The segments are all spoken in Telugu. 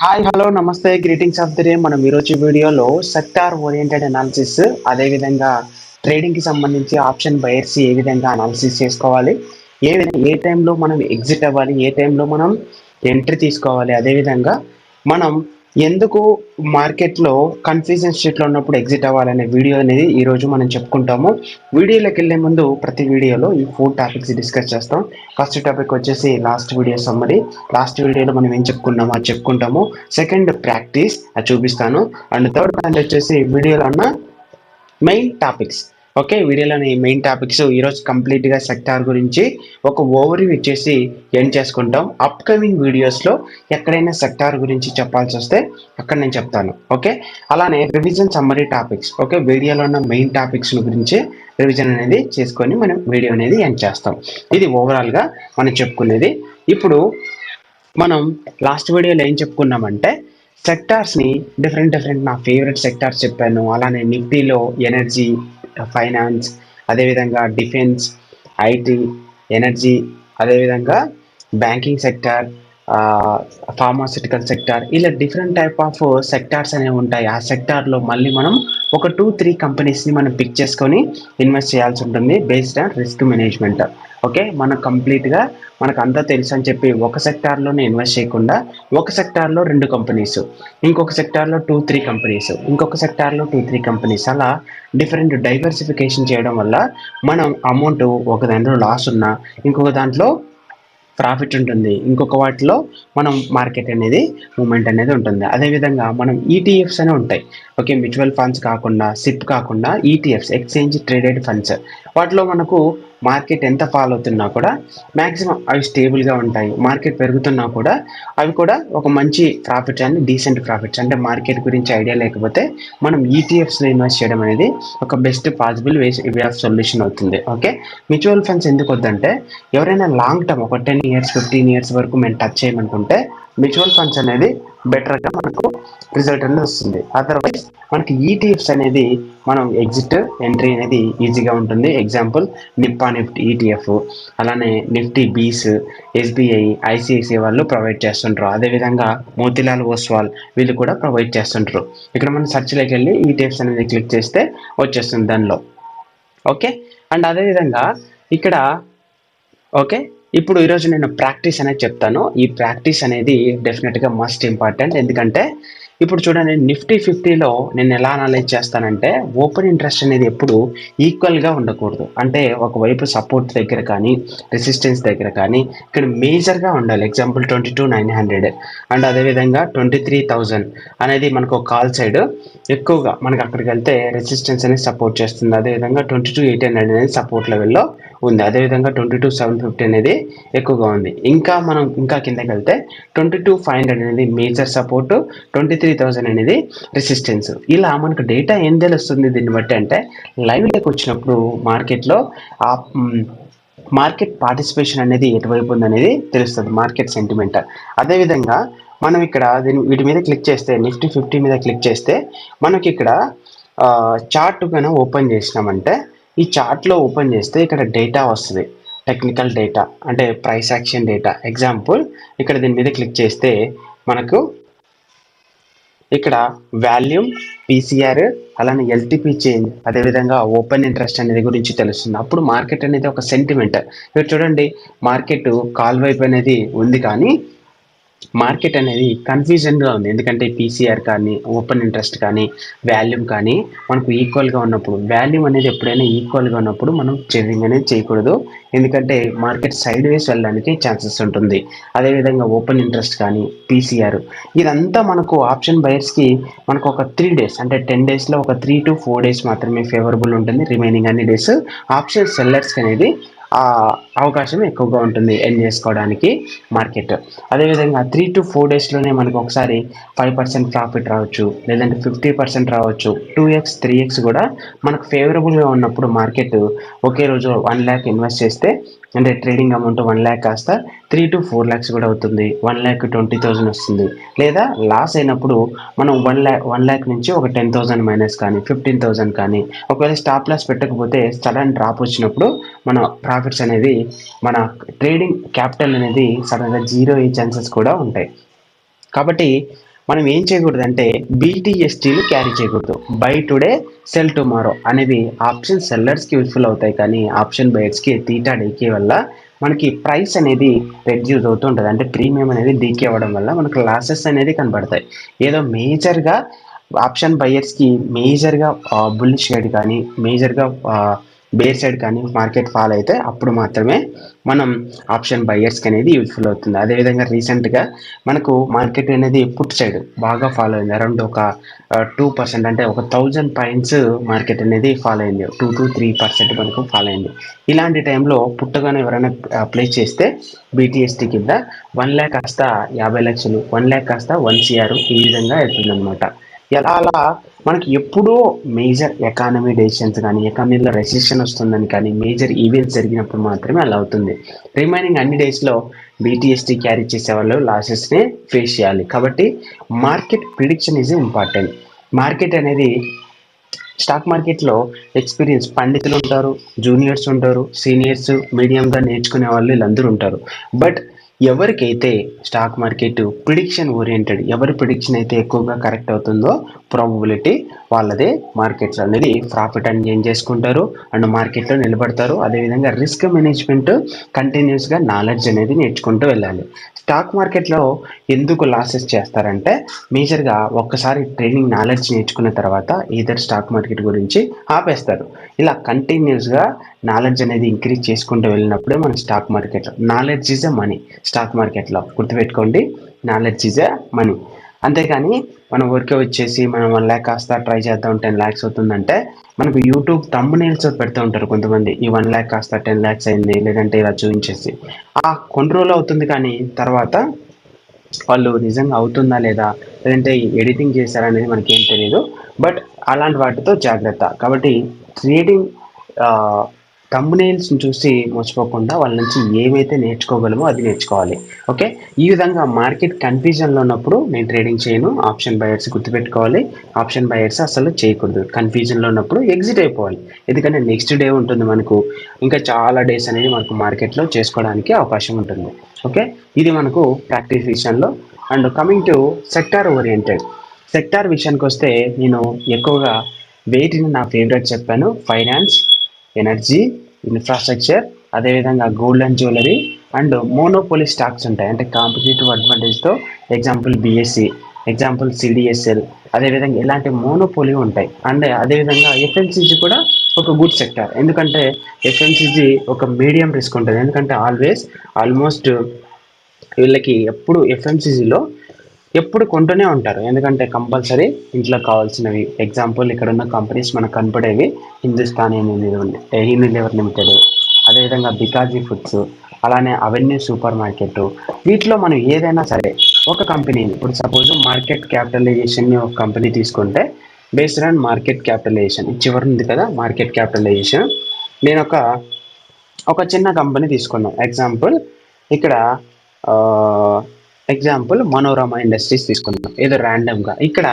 హాయ్ హలో నమస్తే గ్రీటింగ్స్ ఆఫ్ ది డే. మనం ఈరోజు వీడియోలో సెక్టార్ ఓరియంటెడ్ అనాలిసిస్, అదేవిధంగా ట్రేడింగ్కి సంబంధించి ఆప్షన్ బయర్స్ ఏ విధంగా అనాలిసిస్ చేసుకోవాలి, ఏ టైంలో మనం ఎగ్జిట్ అవ్వాలి, ఏ టైంలో మనం ఎంట్రీ తీసుకోవాలి, అదేవిధంగా మనం ఎందుకు మార్కెట్లో కన్ఫ్యూజన్ స్టేట్లో ఉన్నప్పుడు ఎగ్జిట్ అవ్వాలనే వీడియో అనేది ఈరోజు మనం చెప్పుకుంటాము. వీడియోలోకి వెళ్ళే ముందు ప్రతి వీడియోలో ఈ 4 టాపిక్స్ డిస్కస్ చేస్తాం. ఫస్ట్ టాపిక్ వచ్చేసి లాస్ట్ వీడియో సమ్మరీ. లాస్ట్ వీడియోలో మనం ఏం చెప్పుకున్నామో అది చెప్పుకుంటాము. సెకండ్ ప్రాక్టీస్ అది చూపిస్తాను. అండ్ థర్డ్ పాయింట్ వచ్చేసి వీడియోలో ఉన్న మెయిన్ టాపిక్స్. ఓకే, వీడియోలోని మెయిన్ టాపిక్స్ ఈరోజు కంప్లీట్గా సెక్టార్ గురించి ఒక ఓవర్వ్యూ ఇచ్చేసి ఎండ్ చేసుకుంటాం. అప్కమింగ్ వీడియోస్లో ఎక్కడైనా సెక్టార్ గురించి చెప్పాల్సి వస్తే అక్కడ నేను చెప్తాను. ఓకే, అలానే రివిజన్ సమ్మరీ టాపిక్స్. ఓకే, వీడియోలో ఉన్న మెయిన్ టాపిక్స్ గురించి రివిజన్ అనేది చేసుకొని మనం వీడియో అనేది ఎండ్ చేస్తాం. ఇది ఓవరాల్గా మనం చెప్పుకునేది. ఇప్పుడు మనం లాస్ట్ వీడియోలో ఏం చెప్పుకున్నామంటే సెక్టార్స్ని డిఫరెంట్ నా ఫేవరెట్ సెక్టార్స్ చెప్పాను. అలానే నిఫ్టీలో ఎనర్జీ, ఫైనాన్స్, అదేవిధంగా డిఫెన్స్, ఐటీ, ఎనర్జీ, అదేవిధంగా బ్యాంకింగ్ సెక్టార్, ఫార్మాసిటికల్ సెక్టార్, ఇలా డిఫరెంట్ టైప్ ఆఫ్ సెక్టార్స్ అనేవి ఉంటాయి. ఆ సెక్టార్లో మళ్ళీ మనం ఒక 2-3 కంపెనీస్ని మనం పిక్ చేసుకొని ఇన్వెస్ట్ చేయాల్సి ఉంటుంది based on risk management. Okay, మనం కంప్లీట్గా మనకు అంతా తెలుసు అని చెప్పి ఒక సెక్టార్లోనే ఇన్వెస్ట్ చేయకుండా ఒక సెక్టార్లో 2 కంపెనీస్, ఇంకొక సెక్టార్లో 2-3 కంపెనీస్, ఇంకొక సెక్టార్లో 2-3 కంపెనీస్, అలా డిఫరెంట్ డైవర్సిఫికేషన్ చేయడం వల్ల మనం అమౌంట్ ఒక దాంట్లో లాస్ ఉన్నా ఇంకొక దాంట్లో ప్రాఫిట్ ఉంటుంది, ఇంకొక వాటిలో మనం మార్కెట్ అనేది మూమెంట్ అనేది ఉంటుంది. అదేవిధంగా మనం ఈటీఎఫ్స్ అని ఉంటాయి. ఓకే, మ్యూచువల్ ఫండ్స్ కాకుండా, సిప్ కాకుండా ఈటీఎఫ్స్, ఎక్స్చేంజ్ ట్రేడెడ్ ఫండ్స్, వాటిలో మనకు మార్కెట్ ఎంత ఫాల్ అవుతున్నా కూడా మ్యాక్సిమం అవి స్టేబుల్గా ఉంటాయి. మార్కెట్ పెరుగుతున్నా కూడా అవి కూడా ఒక మంచి ప్రాఫిట్స్ అండ్ డీసెంట్ ప్రాఫిట్స్. అంటే మార్కెట్ గురించి ఐడియా లేకపోతే మనం ఈటీఎఫ్స్లో ఇన్వెస్ట్ చేయడం అనేది ఒక best possible way of solution అవుతుంది. ఓకే, మ్యూచువల్ ఫండ్స్ ఎందుకు వద్దంటే ఎవరైనా లాంగ్ టర్మ్ ఒక 10 ఇయర్స్ 15 ఇయర్స్ వరకు మేము టచ్ చేయమనుకుంటే మ్యూచువల్ ఫండ్స్ అనేది బెటర్గా మనకు రిజల్ట్ అనేది వస్తుంది. అదర్వైజ్ మనకి ఈటీఎఫ్స్ అనేది మనం ఎగ్జిట్ ఎంట్రీ అనేది ఈజీగా ఉంటుంది. ఎగ్జాంపుల్ నిప్పా నిఫ్టీ ఈటీఎఫ్, అలానే నిఫ్టీ బీస్, ఎస్బీఐ, ఐసిఐసిఐ వాళ్ళు ప్రొవైడ్ చేస్తుంటారు. అదేవిధంగా మోతిలాల్ ఓస్వాల్ వీళ్ళు కూడా ప్రొవైడ్ చేస్తుంటారు. ఇక్కడ మనం సెర్చ్లోకి వెళ్ళి ఈటీఎఫ్స్ అనేది క్లిక్ చేస్తే వచ్చేస్తుంది దానిలో. ఓకే, అండ్ అదేవిధంగా ఇక్కడ ఓకే, ఇప్పుడు ఈరోజు నేను ప్రాక్టీస్ అనేది చెప్తాను. ఈ ప్రాక్టీస్ అనేది డెఫినెట్గా మస్ట్ ఇంపార్టెంట్. ఎందుకంటే ఇప్పుడు చూడండి, నిఫ్టీ 50లో నేను ఎలా అనలైజ్ చేస్తానంటే ఓపెన్ ఇంట్రెస్ట్ అనేది ఎప్పుడు ఈక్వల్గా ఉండకూడదు. అంటే ఒకవైపు సపోర్ట్ దగ్గర కానీ రెసిస్టెన్స్ దగ్గర కానీ ఇక్కడ మేజర్గా ఉండాలి. ఎగ్జాంపుల్ 22,900 అండ్ అదేవిధంగా 23,000 అనేది మనకు కాల్ సైడ్ ఎక్కువగా మనకు అక్కడికి వెళ్తే రెసిస్టెన్స్ అనేది సపోర్ట్ చేస్తుంది. అదేవిధంగా 22,800 అనేది సపోర్ట్ లెవెల్లో ఉంది. అదేవిధంగా 22,750 అనేది ఎక్కువగా ఉంది. ఇంకా కిందకి వెళ్తే 22,500 అనేది మేజర్ సపోర్ట్, 23,000 అనేది రెసిస్టెన్స్. ఇలా మనకు డేటా ఏం తెలుస్తుంది దీన్ని బట్టి అంటే లైవ్లోకి వచ్చినప్పుడు మార్కెట్లో ఆ మార్కెట్ పార్టిసిపేషన్ అనేది ఎటువైపు ఉందనేది తెలుస్తుంది, మార్కెట్ సెంటిమెంట్. అదేవిధంగా మనం ఇక్కడ వీటి మీద క్లిక్ చేస్తే నిఫ్టీ 50 మీద క్లిక్ చేస్తే మనకి ఇక్కడ చార్ట్ కన్నా ఓపెన్ చేసినామంటే ఈ చార్ట్లో ఓపెన్ చేస్తే ఇక్కడ డేటా వస్తుంది, టెక్నికల్ డేటా అంటే ప్రైస్ యాక్షన్ డేటా. ఎగ్జాంపుల్ ఇక్కడ దీని మీద క్లిక్ చేస్తే మనకు ఇక్కడ వాల్యూమ్, పీసీఆర్, అలానే ఎల్టీపీ చేంజ్, అదేవిధంగా ఓపెన్ ఇంట్రెస్ట్ అనేది గురించి తెలుస్తుంది. అప్పుడు మార్కెట్ అనేది ఒక సెంటిమెంట్. ఇక్కడ చూడండి, మార్కెట్ కాల్ వైపు అనేది ఉంది కానీ మార్కెట్ అనేది కన్ఫ్యూజన్గా ఉంది. ఎందుకంటే పీసీఆర్ కానీ ఓపెన్ ఇంట్రెస్ట్ కానీ వాల్యూమ్ కానీ మనకు ఈక్వల్గా ఉన్నప్పుడు, వాల్యూమ్ అనేది ఎప్పుడైనా ఈక్వల్గా ఉన్నప్పుడు మనం ట్రేడింగ్ అనేది చేయకూడదు. ఎందుకంటే మార్కెట్ సైడ్ వేస్ వెళ్ళడానికి ఛాన్సెస్ ఉంటుంది. అదేవిధంగా ఓపెన్ ఇంట్రెస్ట్ కానీ పీసీఆర్ ఇదంతా మనకు ఆప్షన్ బయర్స్కి మనకు ఒక 3 డేస్ అంటే 10 డేస్లో ఒక 3 to 4 డేస్ మాత్రమే ఫేవరబుల్ ఉంటుంది. రిమైనింగ్ అన్ని డేస్ ఆప్షన్ సెల్లర్స్కి అనేది అవకాశం ఎక్కువగా ఉంటుంది ఎర్న్ చేసుకోవడానికి మార్కెట్. అదేవిధంగా 3 to 4 డేస్లోనే మనకు ఒకసారి 5% ప్రాఫిట్ రావచ్చు, లేదంటే 50% రావచ్చు, 2x 3x కూడా మనకు ఫేవరబుల్గా ఉన్నప్పుడు మార్కెట్ ఒకే రోజు 1 lakh ఇన్వెస్ట్ చేస్తే అంటే ట్రేడింగ్ అమౌంట్ 1 lakh కాస్త 3 to 4 lakhs కూడా అవుతుంది, 1,20,000 వస్తుంది. లేదా లాస్ అయినప్పుడు మనం 1 lakh నుంచి ఒక 10,000 మైనస్ కానీ 15,000 కానీ ఒకవేళ స్టాప్ లాస్ పెట్టకపోతే సడన్ డ్రాప్ వచ్చినప్పుడు మన ప్రాఫిట్స్ అనేది మన ట్రేడింగ్ క్యాపిటల్ అనేది సడన్గా జీరో అయ్యే ఛాన్సెస్ కూడా ఉంటాయి. కాబట్టి మనం ఏం చేయకూడదంటే బీటీఎస్టీలు క్యారీ చేయకూడదు. బై టుడే సెల్ టుమారో అనేవి ఆప్షన్ సెల్లర్స్కి యూజ్ఫుల్ అవుతాయి, కానీ ఆప్షన్ బయర్స్కి తీటా డీకే వల్ల మనకి ప్రైస్ అనేది రెడ్యూస్ అవుతూ ఉంటుంది. అంటే ప్రీమియం అనేది డీకే అవ్వడం వల్ల మనకు లాసెస్ అనేది కనబడతాయి. ఏదో మేజర్గా ఆప్షన్ బయర్స్కి మేజర్గా బుల్లిష్ సైడ్ కానీ మేజర్గా బేర్ సైడ్ కానీ మార్కెట్ ఫాల్ అయితే అప్పుడు మాత్రమే మనం ఆప్షన్ బయర్స్కి అనేది యూజ్ఫుల్ అవుతుంది. అదేవిధంగా రీసెంట్గా మనకు మార్కెట్ అనేది పుట్ సైడ్ బాగా ఫాలో అయింది. అరౌండ్ ఒక 2%, అంటే ఒక 1000 పాయింట్స్ మార్కెట్ అనేది ఫాలో అయింది. 2 to 3% మనకు ఫాలో అయింది. ఇలాంటి టైంలో పుట్టగానే ఎవరైనా ప్లేస్ చేస్తే బీటీఎస్టీ కింద 1 lakh కాస్త 50 లక్షలు, 1 lakh కాస్త 1 CR ఈ విధంగా అవుతుంది అనమాట. అలా మనకి ఎప్పుడూ మేజర్ ఎకానమీ డెసిషన్స్ కానీ ఎకానమీలో రెసిషన్ వస్తుందని కానీ మేజర్ ఈవెంట్స్ జరిగినప్పుడు మాత్రమే అలా అవుతుంది. రిమైనింగ్ అన్ని డేస్లో బీటీఎస్టీ క్యారీ చేసే వాళ్ళు లాసెస్ని ఫేస్ చేయాలి. కాబట్టి market prediction is important. Market అనేది స్టాక్ మార్కెట్లో ఎక్స్పీరియన్స్ పండితులు ఉంటారు, జూనియర్స్ ఉంటారు, సీనియర్స్, మీడియంగా నేర్చుకునే వాళ్ళు వీళ్ళందరూ ఉంటారు. బట్ ఎవరికైతే స్టాక్ మార్కెట్ ప్రిడిక్షన్ ఓరియంటెడ్, ఎవరి ప్రిడిక్షన్ అయితే ఎక్కువగా కరెక్ట్ అవుతుందో ప్రాబబిలిటీ వాళ్ళదే మార్కెట్స్ అనేది ప్రాఫిట్ అని గెయిన్ చేసుకుంటారు అండ్ మార్కెట్లో నిలబడతారు. అదేవిధంగా రిస్క్ మేనేజ్మెంట్ కంటిన్యూస్గా నాలెడ్జ్ అనేది నేర్చుకుంటూ వెళ్ళాలి. స్టాక్ మార్కెట్లో ఎందుకు లాసెస్ చేస్తారంటే మేజర్గా ఒక్కసారి ట్రేడింగ్ నాలెడ్జ్ నేర్చుకున్న తర్వాత ఈధర్ స్టాక్ మార్కెట్ గురించి ఆపేస్తారు. ఇలా కంటిన్యూస్గా నాలెడ్జ్ అనేది ఇంక్రీజ్ చేసుకుంటూ వెళ్ళినప్పుడే మన స్టాక్ మార్కెట్లో knowledge is a money. Stock మార్కెట్లో గుర్తుపెట్టుకోండి, నాలెడ్జ్ ఈజ్ ఎ మనీ. అంతేకాని మనం ఊరికే వచ్చేసి మనం 1 lakh కాస్త ట్రై చేద్దాం 10 lakhs అవుతుందంటే మనకు యూట్యూబ్ థంబ్నెయిల్స్ పెడుతూ ఉంటారు కొంతమంది, ఈ 1 lakh కాస్త 10 lakhs అయింది, లేదంటే ఇలా చూపించేసి ఆ కొన్ని రోజులు అవుతుంది, కానీ తర్వాత వాళ్ళు నిజంగా అవుతుందా లేదా, లేదంటే ఎడిటింగ్ చేశారా అనేది మనకేం తెలియదు. బట్ అలాంటి వాటితో జాగ్రత్త. కాబట్టి ట్రేడింగ్ థంబ్నెయిల్స్ని చూసి మర్చిపోకుండా వాళ్ళ నుంచి ఏమైతే నేర్చుకోగలమో అది నేర్చుకోవాలి. ఓకే, ఈ విధంగా మార్కెట్ కన్ఫ్యూజన్లో ఉన్నప్పుడు నేను ట్రేడింగ్ చేయను. ఆప్షన్ బయర్స్ గుర్తుపెట్టుకోవాలి, ఆప్షన్ బయర్స్ అసలు చేయకూడదు. కన్ఫ్యూజన్లో ఉన్నప్పుడు ఎగ్జిట్ అయిపోవాలి. ఎందుకంటే నెక్స్ట్ డే ఉంటుంది మనకు, ఇంకా చాలా డేస్ అనేది మనకు మార్కెట్లో చేసుకోవడానికి అవకాశం ఉంటుంది. ఓకే, ఇది మనకు ప్రాక్టీస్ విషయంలో. And coming to sector oriented, sector విషయానికి వస్తే నేను ఎక్కువగా వేటిని నా ఫేవరెట్ చెప్పాను. ఫైనాన్స్, ఎనర్జీ, ఇన్ఫ్రాస్ట్రక్చర్, అదేవిధంగా gold and jewellery and monopoly stocks ఉంటాయి. అంటే కాంపిటేటివ్ అడ్వాంటేజ్తో, ఎగ్జాంపుల్ బిఎస్సి, ఎగ్జాంపుల్ సిడిఎస్ఎల్, అదేవిధంగా ఇలాంటి మోనోపోలీ ఉంటాయి. అండ్ అదేవిధంగా ఎఫ్ఎంసీజీ కూడా ఒక గుడ్ సెక్టార్. ఎందుకంటే ఎఫ్ఎంసీజీ ఒక మీడియం రిస్క్ ఉంటుంది. ఎందుకంటే ఆల్మోస్ట్ వీళ్ళకి ఎప్పుడు ఎఫ్ఎంసీజీలో ఎప్పుడు కొంటూనే ఉంటారు. ఎందుకంటే కంపల్సరీ ఇంట్లో కావాల్సినవి. ఎగ్జాంపుల్ ఇక్కడ ఉన్న కంపెనీస్ మనకు కనపడేవి హిందుస్థాన్ యూనిలివర్ లిమిటెడ్, అదేవిధంగా బికాజీ ఫుడ్స్, అలానే అవెన్యూ సూపర్ మార్కెట్. వీటిలో మనం ఏదైనా సరే ఒక కంపెనీని, ఇప్పుడు సపోజ్ మార్కెట్ క్యాపిటలైజేషన్ ఒక కంపెనీ తీసుకుంటే బేస్డ్ ఆన్ మార్కెట్ క్యాపిటలైజేషన్ చివరి ఉంది కదా మార్కెట్ క్యాపిటలైజేషన్, నేను ఒక చిన్న కంపెనీ తీసుకున్నాను. ఇక్కడ ఎగ్జాంపుల్ మనోరమ ఇండస్ట్రీస్ తీసుకుందాం, ఏదో ర్యాండమ్గా. ఇక్కడ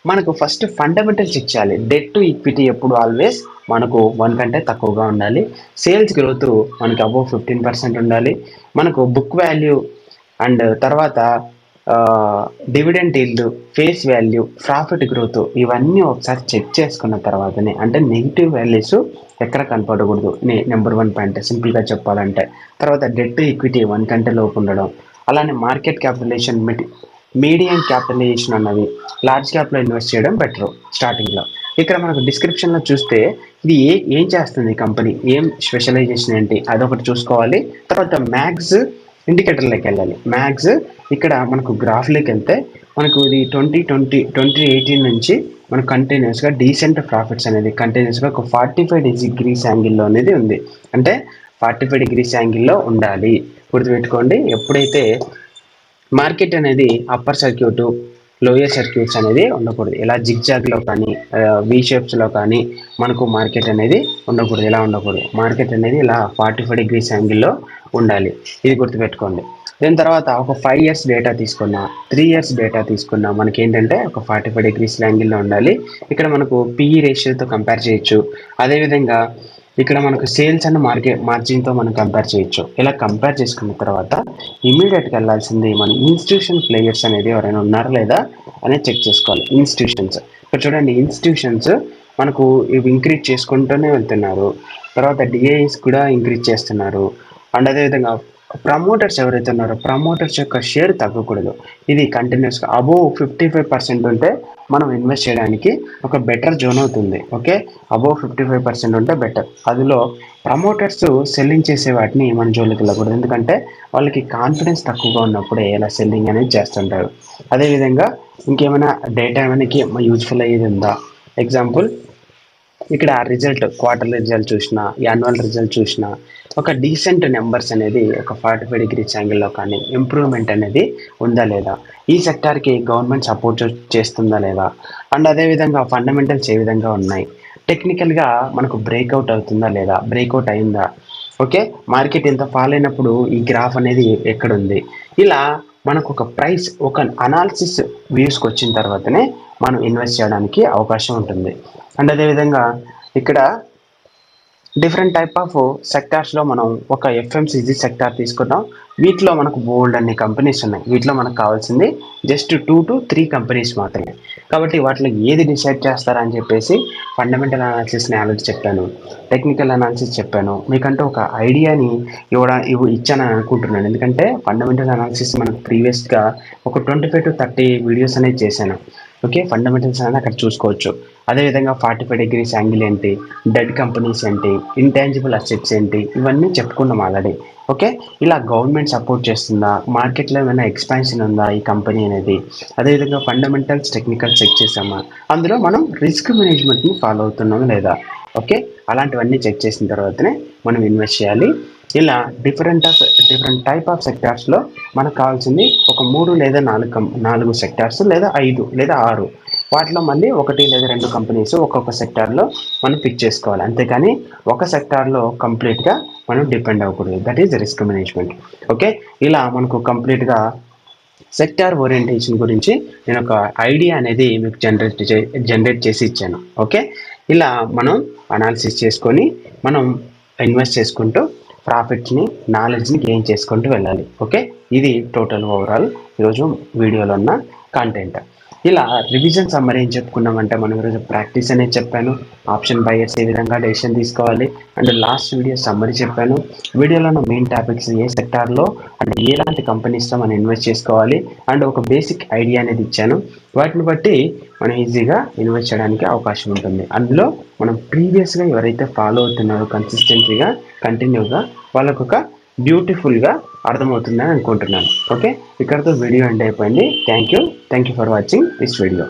మనకు ఫస్ట్ ఫండమెంటల్ చెక్ చేయాలి. డెట్ టు ఈక్విటీ ఎప్పుడు ఆల్వేస్ మనకు 1 కంటే తక్కువగా ఉండాలి. సేల్స్ గ్రోత్ మనకి అబౌవ్ 15% ఉండాలి. మనకు బుక్ వాల్యూ అండ్ తర్వాత dividend yield, face value, profit growth ఇవన్నీ ఒకసారి చెక్ చేసుకున్న తర్వాతనే, అంటే నెగిటివ్ వాల్యూస్ ఎక్కడ కనపడకూడదు. నెంబర్ 1 పాయింట్ సింపుల్గా చెప్పాలంటే. తర్వాత డెట్ టు ఈక్విటీ 1 కంటే లోపు ఉండడం, అలానే మార్కెట్ క్యాపిటలైజేషన్, మీడియం క్యాపిటలైజేషన్ అన్నది లార్జ్ క్యాప్లో ఇన్వెస్ట్ చేయడం బెటర్ స్టార్టింగ్లో. ఇక్కడ మనకు డిస్క్రిప్షన్లో చూస్తే ఇది ఏం చేస్తుంది కంపెనీ, ఏం స్పెషలైజేషన్ ఏంటి అదొకటి చూసుకోవాలి. తర్వాత మ్యాక్స్ ఇండికేటర్లోకి వెళ్ళాలి. మ్యాక్స్ ఇక్కడ మనకు గ్రాఫ్లోకి వెళ్తే మనకు ఇది 2018 నుంచి మనకు కంటిన్యూస్గా డీసెంట్ ప్రాఫిట్స్ అనేది కంటిన్యూస్గా ఒక 45 degrees యాంగిల్లో అనేది ఉంది. అంటే 45 degrees యాంగిల్లో ఉండాలి. గుర్తుపెట్టుకోండి, ఎప్పుడైతే మార్కెట్ అనేది అప్పర్ సర్క్యూట్, లోయర్ సర్క్యూట్స్ అనేది ఉండకూడదు. ఇలా జిగ్జాగ్లో కానీ వి షేప్స్లో కానీ మనకు మార్కెట్ అనేది ఉండకూడదు. ఇలా ఉండకూడదు. మార్కెట్ అనేది ఇలా 45 degrees యాంగిల్లో ఉండాలి. ఇది గుర్తుపెట్టుకోండి. దీని తర్వాత ఒక 5 years డేటా తీసుకున్నా, 3 years డేటా తీసుకున్నా, మనకి ఏంటంటే ఒక 45 degrees యాంగిల్లో ఉండాలి. ఇక్కడ మనకు పిఈ రేషియోతో కంపేర్ చేయొచ్చు. అదేవిధంగా ఇక్కడ మనకు సేల్స్ అండ్ మార్జిన్తో మనం కంపేర్ చేయొచ్చు. ఇలా కంపేర్ చేసుకున్న తర్వాత ఇమీడియట్గా వెళ్ళాల్సింది మన ఇన్స్టిట్యూషన్ ప్లేయర్స్ అనేది ఎవరైనా ఉన్నారా లేదా అనేది చెక్ చేసుకోవాలి. ఇన్స్టిట్యూషన్స్ ఇక్కడ చూడండి, ఇన్స్టిట్యూషన్స్ మనకు ఇవి ఇంక్రీజ్ చేసుకుంటూనే వెళ్తున్నారు. తర్వాత డిఐఎస్ కూడా ఇంక్రీజ్ చేస్తున్నారు. అండ్ అదేవిధంగా ప్రమోటర్స్ ఎవరైతే ఉన్నారో ప్రమోటర్స్ యొక్క షేర్ తగ్గకూడదు. ఇది కంటిన్యూస్గా అబోవ్ 55% ఉంటే మనం ఇన్వెస్ట్ చేయడానికి ఒక బెటర్ జోన్ అవుతుంది. ఓకే, అబోవ్ 55% ఉంటే బెటర్. అందులో ప్రమోటర్స్ సెల్లింగ్ చేసే వాటిని మన జోలికి వెళ్ళకూడదు, ఎందుకంటే వాళ్ళకి కాన్ఫిడెన్స్ తక్కువగా ఉన్నప్పుడే ఇలా సెల్లింగ్ అనేది చేస్తుంటారు. అదేవిధంగా ఇంకేమైనా డేటా మనకి యూజ్ఫుల్ అయ్యేది ఉందా? ఎగ్జాంపుల్, ఇక్కడ రిజల్ట్ క్వార్టర్ రిజల్ట్ చూసినా, యాన్యువల్ రిజల్ట్ చూసినా ఒక డీసెంట్ నెంబర్స్ అనేది ఒక 45 డిగ్రీస్ యాంగిల్లో కానీ ఇంప్రూవ్మెంట్ అనేది ఉందా లేదా, ఈ సెక్టార్కి గవర్నమెంట్ సపోర్ట్ చేస్తుందా లేదా, అండ్ అదేవిధంగా ఫండమెంటల్స్ ఏ విధంగా ఉన్నాయి, టెక్నికల్గా మనకు బ్రేక్అవుట్ అవుతుందా లేదా, బ్రేక్అవుట్ అయిందా, ఓకే, మార్కెట్ ఎంత ఫాల్ అయినప్పుడు ఈ గ్రాఫ్ అనేది ఎక్కడుంది, ఇలా మనకు ఒక ప్రైస్ ఒక అనాలిసిస్ వ్యూస్కి వచ్చిన తర్వాతనే మనం ఇన్వెస్ట్ చేయడానికి అవకాశం ఉంటుంది. అండ్ అదేవిధంగా ఇక్కడ డిఫరెంట్ టైప్ ఆఫ్ సెక్టార్స్లో మనం ఒక ఎఫ్ఎంసీజీ సెక్టార్ తీసుకున్నాం. వీటిలో మనకు బోల్డ్ అన్ని కంపెనీస్ ఉన్నాయి. వీటిలో మనకు కావాల్సింది జస్ట్ 2 to 3 కంపెనీస్ మాత్రమే. కాబట్టి వాటిలో ఏది డిసైడ్ చేస్తారని చెప్పేసి ఫండమెంటల్ అనాలిసిస్ని ఆల్రెడీ చెప్పాను, టెక్నికల్ అనాలిసిస్ చెప్పాను. మీకంటూ ఒక ఐడియాని ఇచ్చానని అనుకుంటున్నాను, ఎందుకంటే ఫండమెంటల్ అనాలిసిస్ మనకు ప్రీవియస్గా ఒక 25 to 30 వీడియోస్ అనేది చేశాను. ఓకే, ఫండమెంటల్స్ అనేది అక్కడ చూసుకోవచ్చు. అదేవిధంగా 45 డిగ్రీస్ యాంగిల్ ఏంటి, డెడ్ కంపెనీస్ ఏంటి, ఇంటాంజిబుల్ అసెట్స్ ఏంటి, ఇవన్నీ చెప్పుకున్నాం ఆల్రెడీ. ఓకే, ఇలా గవర్నమెంట్ సపోర్ట్ చేస్తుందా, మార్కెట్లో ఏమైనా ఎక్స్పాన్షన్ ఉందా ఈ కంపెనీ అనేది, అదేవిధంగా ఫండమెంటల్స్ టెక్నికల్ చెక్ చేసామా, అందులో మనం రిస్క్ మేనేజ్మెంట్ని ఫాలో అవుతున్నామా లేదా. ఓకే, అలాంటివన్నీ చెక్ చేసిన తర్వాతనే మనం ఇన్వెస్ట్ చేయాలి. ఇలా డిఫరెంట్ టైప్ ఆఫ్ సెక్టార్స్లో మనకు కావాల్సింది ఒక 3 లేదా 4 సెక్టార్స్, లేదా 5 లేదా 6, వాటిలో మళ్ళీ 1 లేదా 2 కంపెనీస్ ఒక్కొక్క సెక్టార్లో మనం పిక్ చేసుకోవాలి. అంతేకాని ఒక సెక్టార్లో కంప్లీట్గా మనం డిపెండ్ అవ్వకూడదు. That is risk management. Okay, ఇలా మనకు కంప్లీట్గా సెక్టార్ ఓరియంటేషన్ గురించి నేను ఒక ఐడియా అనేది మీకు జనరేట్ చేసి ఇచ్చాను. ఓకే, ఇలా మనం అనాలిసిస్ చేసుకొని మనం ఇన్వెస్ట్ చేసుకుంటూ ప్రాఫిట్స్ని నాలెడ్జ్ని గెయిన్ చేసుకుంటూ వెళ్ళాలి. ఓకే, ఇది టోటల్ ఓవరాల్ ఈరోజు వీడియోలో ఉన్న కంటెంట్. ఇలా రివిజన్ సమ్మరీ ఏం చెప్పుకున్నామంటే, మనం ఈరోజు ప్రాక్టీస్ అనేది చెప్పాను, ఆప్షన్ బయర్స్ ఏ విధంగా డెసిషన్ తీసుకోవాలి, అండ్ లాస్ట్ వీడియో సమ్మరీ చెప్పాను. వీడియోలో ఉన్న మెయిన్ టాపిక్స్ ఏ సెక్టార్లో అండ్ ఎలాంటి కంపెనీస్లో మనం ఇన్వెస్ట్ చేసుకోవాలి అండ్ ఒక బేసిక్ ఐడియా అనేది ఇచ్చాను. వాటిని బట్టి మనం ఈజీగా ఇన్వెస్ట్ చేయడానికి అవకాశం ఉంటుంది. అందులో మనం ప్రీవియస్గా ఎవరైతే ఫాలో అవుతున్నారో కన్సిస్టెంట్గా కంటిన్యూగా వాళ్ళకు ఒక బ్యూటిఫుల్గా అర్థమవుతుందని అనుకుంటున్నాను. ఓకే, ఇక్కడతో వీడియో ఎండ్ అయిపోయింది. Thank you for watching this video.